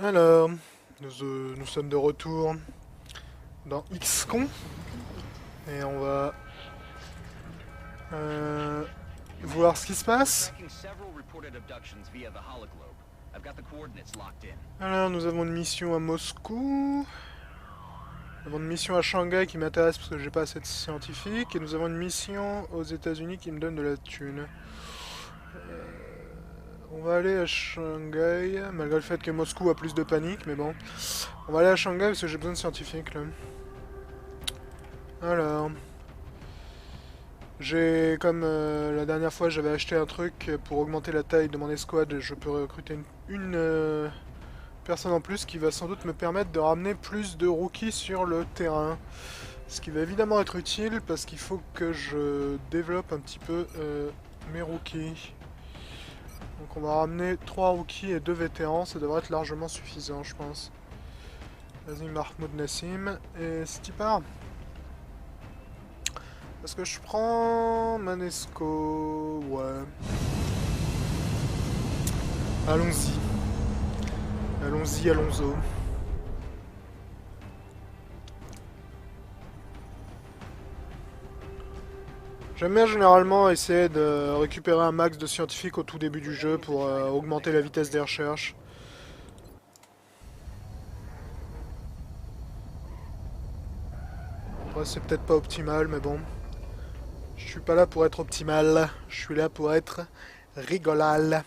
Alors, nous sommes de retour dans XCOM et on va euh, voir ce qui se passe. Alors, nous avons une mission à Moscou. Nous avons une mission à Shanghai qui m'intéresse parce que j'ai pas assez de scientifiques. Et nous avons une mission aux États-Unis qui me donne de la thune. On va aller à Shanghai, malgré le fait que Moscou a plus de panique, mais bon. On va aller à Shanghai parce que j'ai besoin de scientifiques là. Alors, j'ai, comme la dernière fois, j'avais acheté un truc pour augmenter la taille de mon escouade. Je peux recruter une personne en plus qui va sans doute me permettre de ramener plus de rookies sur le terrain. Ce qui va évidemment être utile parce qu'il faut que je développe un petit peu mes rookies. Donc on va ramener 3 rookies et 2 vétérans, ça devrait être largement suffisant je pense. Vas-y Mahmoud Nassim, et c'est y part. Est-ce que je prends Manesco? Ouais. Allons-y. Allons-y, allons-y. J'aime bien généralement essayer de récupérer un max de scientifiques au tout début du jeu pour augmenter la vitesse des recherches. Ouais, c'est peut-être pas optimal, mais bon. Je suis pas là pour être optimal, je suis là pour être rigolal.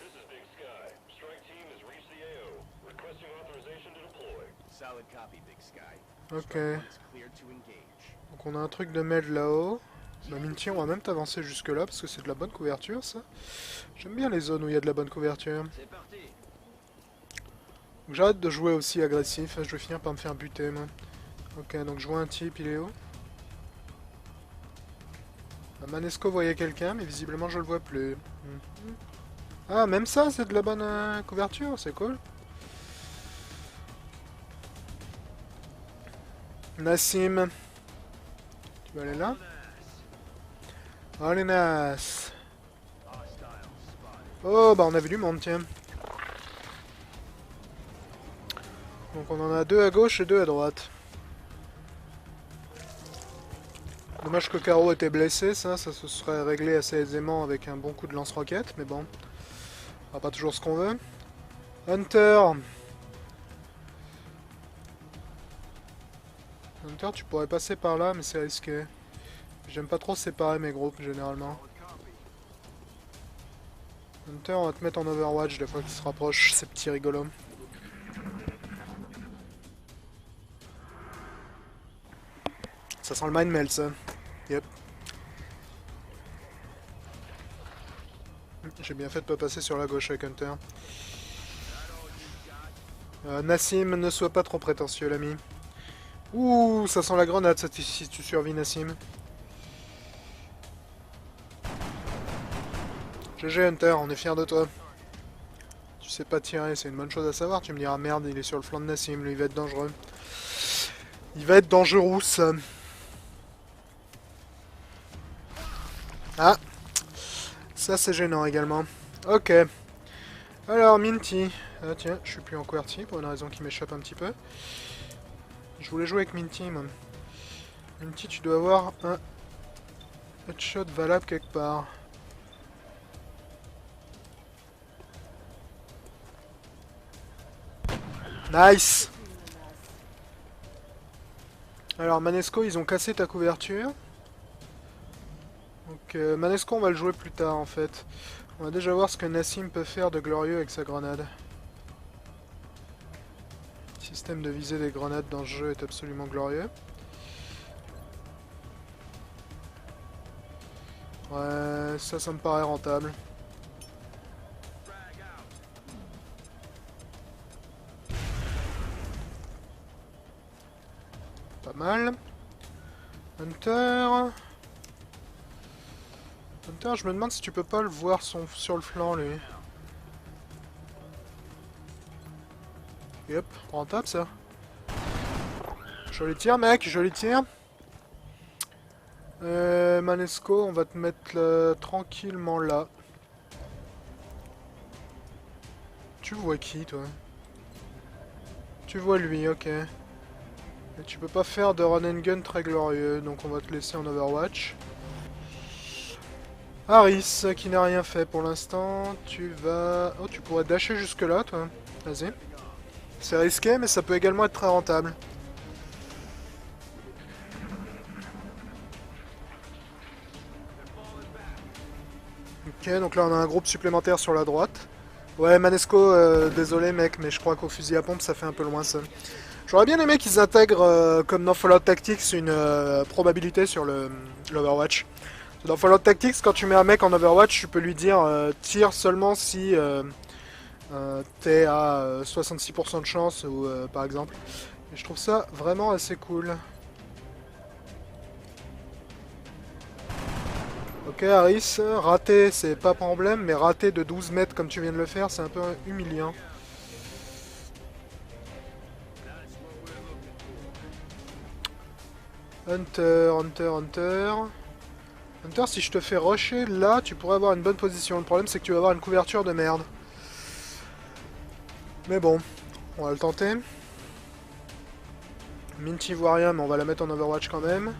Ok. Donc on a un truc de mail là-haut. Bah Minty, on va même t'avancer jusque là parce que c'est de la bonne couverture ça. J'aime bien les zones où il y a de la bonne couverture. J'arrête de jouer aussi agressif, je vais finir par me faire buter moi. Ok, donc je vois un type, il est où? Manesco voyait quelqu'un, mais visiblement je le vois plus. Ah, même ça, c'est de la bonne couverture, c'est cool. Nassim, tu vas aller là? Allez, Nas. Oh, bah on a vu du monde, tiens. Donc on en a 2 à gauche et 2 à droite. Dommage que Caro était blessé, ça se serait réglé assez aisément avec un bon coup de lance-roquette, mais bon. On va pas toujours ce qu'on veut. Hunter! Hunter, tu pourrais passer par là, mais c'est risqué. J'aime pas trop séparer mes groupes, généralement. Hunter, on va te mettre en Overwatch des fois qu'il se rapproche, ces petits rigolos. Ça sent le mind melt, ça. Yep. J'ai bien fait de pas passer sur la gauche avec Hunter. Nassim, ne sois pas trop prétentieux, l'ami. Ouh, ça sent la grenade, ça, si tu survis, Nassim. GG Hunter, on est fiers de toi. Tu sais pas tirer, c'est une bonne chose à savoir. Tu me diras, merde, il est sur le flanc de Nassim, lui, il va être dangereux. Il va être dangereux, ça. Ah, ça c'est gênant également. Ok. Alors, Minty. Ah tiens, je suis plus en QWERTY pour une raison qui m'échappe un petit peu. Je voulais jouer avec Minty, moi. Minty, tu dois avoir un headshot valable quelque part. Nice! Alors, Manesco, ils ont cassé ta couverture. Donc, Manesco, on va le jouer plus tard, en fait. On va déjà voir ce que Nassim peut faire de glorieux avec sa grenade. Le système de visée des grenades dans ce jeu est absolument glorieux. Ouais, ça me paraît rentable. Pas mal. Hunter... Hunter, je me demande si tu peux pas le voir sur le flanc, lui. Yep, rentable ça. Joli tir, mec, joli tir. Manesco, on va te mettre tranquillement là. Tu vois qui, toi? Tu vois lui, ok. Et tu peux pas faire de run and gun très glorieux, donc on va te laisser en Overwatch. Harris, qui n'a rien fait pour l'instant, tu vas... Oh, tu pourrais dasher jusque là, toi. Vas-y. C'est risqué, mais ça peut également être très rentable. Ok, donc là on a un groupe supplémentaire sur la droite. Ouais, Manesco, désolé mec, mais je crois qu'au fusil à pompe ça fait un peu loin ça. J'aurais bien aimé qu'ils intègrent, comme dans Fallout Tactics, une probabilité sur l'Overwatch. Dans Fallout Tactics, quand tu mets un mec en Overwatch, tu peux lui dire tire seulement si t'es à 66% de chance, ou par exemple. Et je trouve ça vraiment assez cool. Ok Harris, raté c'est pas problème, mais raté de 12 mètres comme tu viens de le faire, c'est un peu humiliant. Hunter, Hunter, Hunter. Hunter, si je te fais rusher là, tu pourrais avoir une bonne position. Le problème c'est que tu vas avoir une couverture de merde. Mais bon, on va le tenter. Minty voit rien, mais on va la mettre en Overwatch quand même.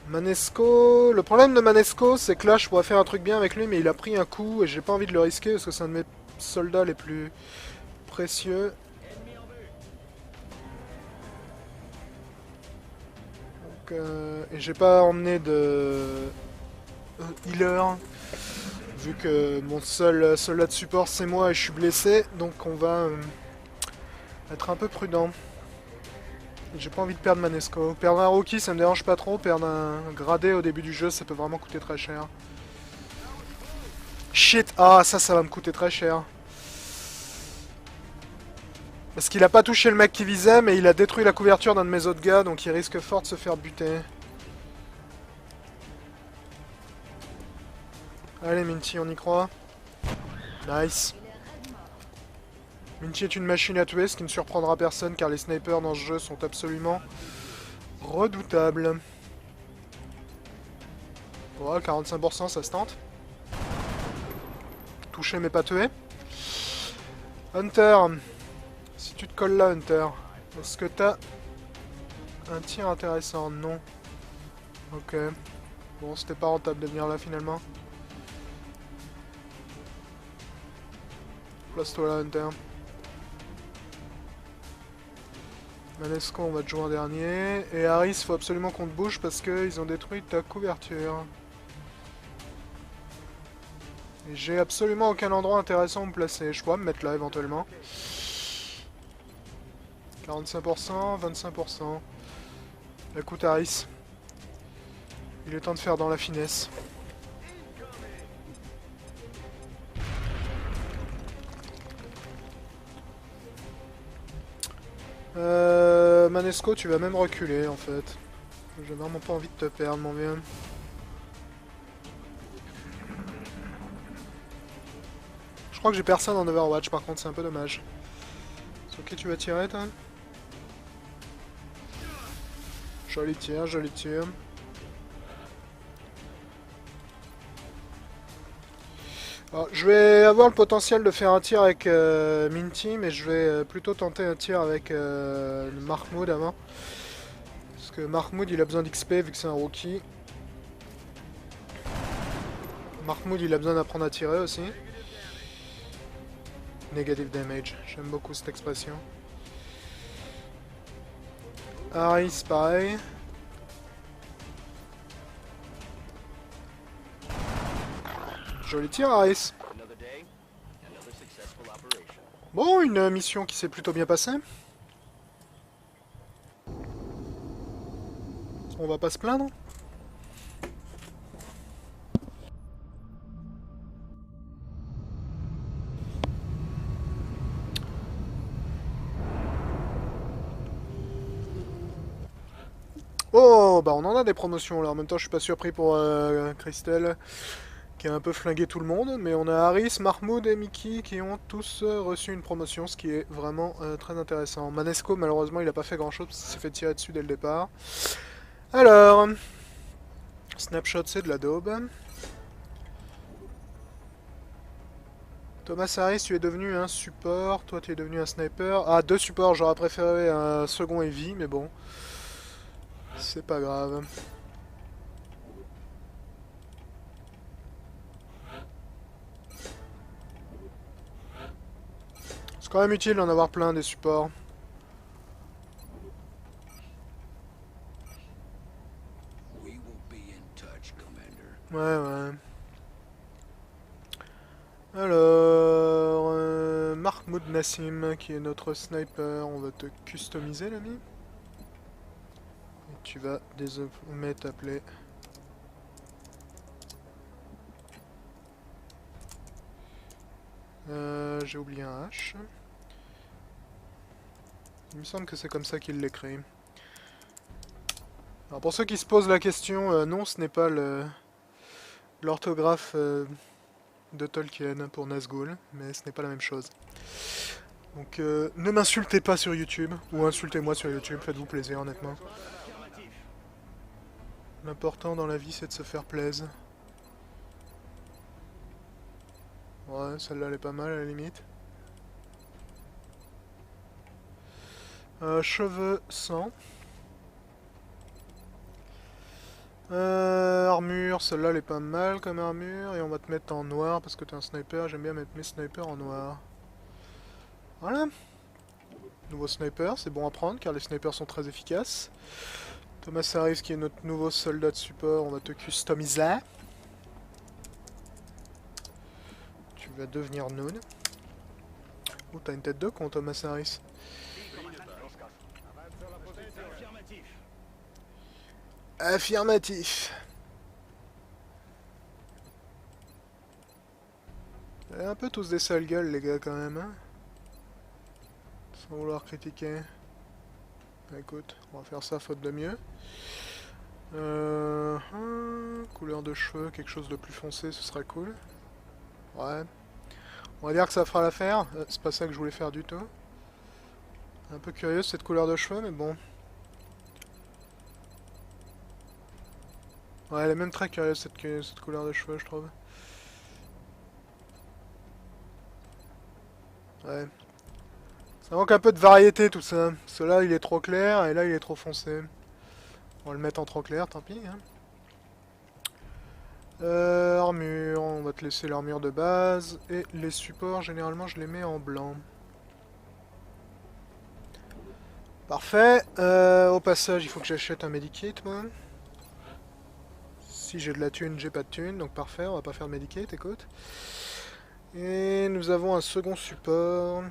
Manesco... Le problème de Manesco, c'est que là, je pourrais faire un truc bien avec lui, mais il a pris un coup et j'ai pas envie de le risquer parce que c'est un de mes soldats les plus précieux. Donc, et j'ai pas emmené de healer, vu que mon seul soldat de support c'est moi et je suis blessé, donc on va être un peu prudent. J'ai pas envie de perdre Manesco. Perdre un rookie ça me dérange pas trop, perdre un gradé au début du jeu ça peut vraiment coûter très cher. Shit, ah ça va me coûter très cher. Parce qu'il a pas touché le mec qui visait, mais il a détruit la couverture d'un de mes autres gars, donc il risque fort de se faire buter. Allez Minty, on y croit. Nice. Minty est une machine à tuer, ce qui ne surprendra personne, car les snipers dans ce jeu sont absolument redoutables. Voilà, 45% ça se tente. Touché mais pas tué. Hunter. Si tu te colles là, Hunter, est-ce que t'as un tir intéressant? Non. Ok. Bon, c'était pas rentable de venir là finalement. Place-toi là, Hunter. Manesco, on va te jouer en dernier. Et Harris, faut absolument qu'on te bouge parce qu'ils ont détruit ta couverture. Et j'ai absolument aucun endroit intéressant où me placer. Je pourrais me mettre là éventuellement. 45%, 25%. Écoute Harris, il est temps de faire dans la finesse. Manesco, tu vas même reculer en fait. J'ai vraiment pas envie de te perdre, mon vieux. Je crois que j'ai personne en Overwatch par contre, c'est un peu dommage. Sur qui tu vas tirer, toi? Joli tir, joli tir. Alors, je vais avoir le potentiel de faire un tir avec Minty, mais je vais plutôt tenter un tir avec Mahmoud avant. Parce que Mahmoud il a besoin d'XP vu que c'est un rookie. Mahmoud il a besoin d'apprendre à tirer aussi. Negative damage, j'aime beaucoup cette expression. Harris pareil. Joli tir Harris. Bon, une mission qui s'est plutôt bien passée. On va pas se plaindre. Oh, bah on en a des promotions là. En même temps, je suis pas surpris pour Christelle, qui a un peu flingué tout le monde. Mais on a Harris, Mahmoud et Mickey qui ont tous reçu une promotion, ce qui est vraiment très intéressant. Manesco, malheureusement, il a pas fait grand chose parce qu'il s'est fait tirer dessus dès le départ. Alors, Snapshot, c'est de la daube. Thomas Harris, tu es devenu un support. Toi, tu es devenu un sniper. Ah, deux supports. J'aurais préféré un second heavy, mais bon. C'est pas grave. C'est quand même utile d'en avoir plein des supports. Ouais, ouais. Alors, Mahmoud Nassim, qui est notre sniper, on va te customiser, l'ami. Et tu vas désormais t'appeler... j'ai oublié un H. Il me semble que c'est comme ça qu'il l'écrit. Alors pour ceux qui se posent la question, non, ce n'est pas l'orthographe de Tolkien pour Nazgûl, mais ce n'est pas la même chose. Donc ne m'insultez pas sur YouTube, ou insultez-moi sur YouTube, faites-vous plaisir honnêtement. L'important dans la vie c'est de se faire plaisir. Ouais, celle-là elle est pas mal à la limite. Cheveux 100. Armure, celle-là elle est pas mal comme armure, et on va te mettre en noir parce que t'es un sniper, j'aime bien mettre mes snipers en noir. Voilà. Nouveau sniper, c'est bon à prendre car les snipers sont très efficaces. Thomas Harris qui est notre nouveau soldat de support, on va te customiser. Tu vas devenir Noon. Oh, t'as une tête de con, Thomas Harris. Affirmatif. Un peu tous des sales gueules, les gars, quand même, hein. Sans vouloir critiquer. Écoute, on va faire ça faute de mieux. Couleur de cheveux, quelque chose de plus foncé, ce serait cool. Ouais. On va dire que ça fera l'affaire. C'est pas ça que je voulais faire du tout. Un peu curieux cette couleur de cheveux, mais bon. Ouais, elle est même très curieuse cette couleur de cheveux, je trouve. Ouais. Ça manque un peu de variété tout ça. Celui-là il est trop clair et là il est trop foncé. On va le mettre en trop clair, tant pis. Hein. Armure, on va te laisser l'armure de base. Et les supports, généralement je les mets en blanc. Parfait. Au passage, il faut que j'achète un medikit, moi. Si j'ai de la thune, j'ai pas de thune, donc parfait, on va pas faire de medikit, écoute. Et nous avons un second support.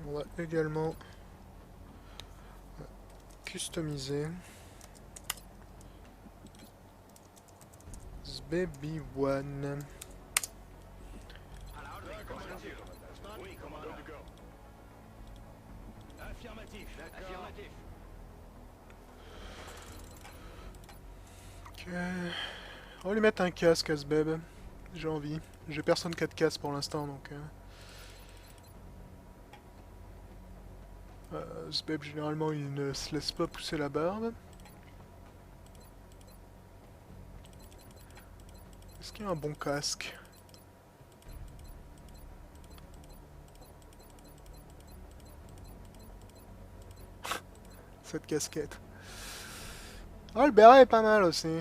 On va également customiser. Baby One. Ok. On va lui mettre un casque à ce bébé. J'ai envie. J'ai personne qui a de casque pour l'instant donc. Ce bébé généralement il ne se laisse pas pousser la barbe. Est-ce qu'il y a un bon casque? Cette casquette. Ah, le béret est pas mal aussi.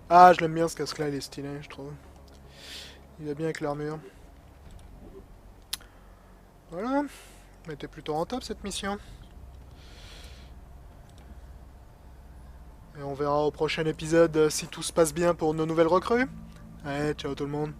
Ah, je l'aime bien ce casque-là, il est stylé, je trouve. Il va bien avec l'armure. Voilà. Elle était plutôt rentable cette mission. Et on verra au prochain épisode si tout se passe bien pour nos nouvelles recrues. Allez, ciao tout le monde.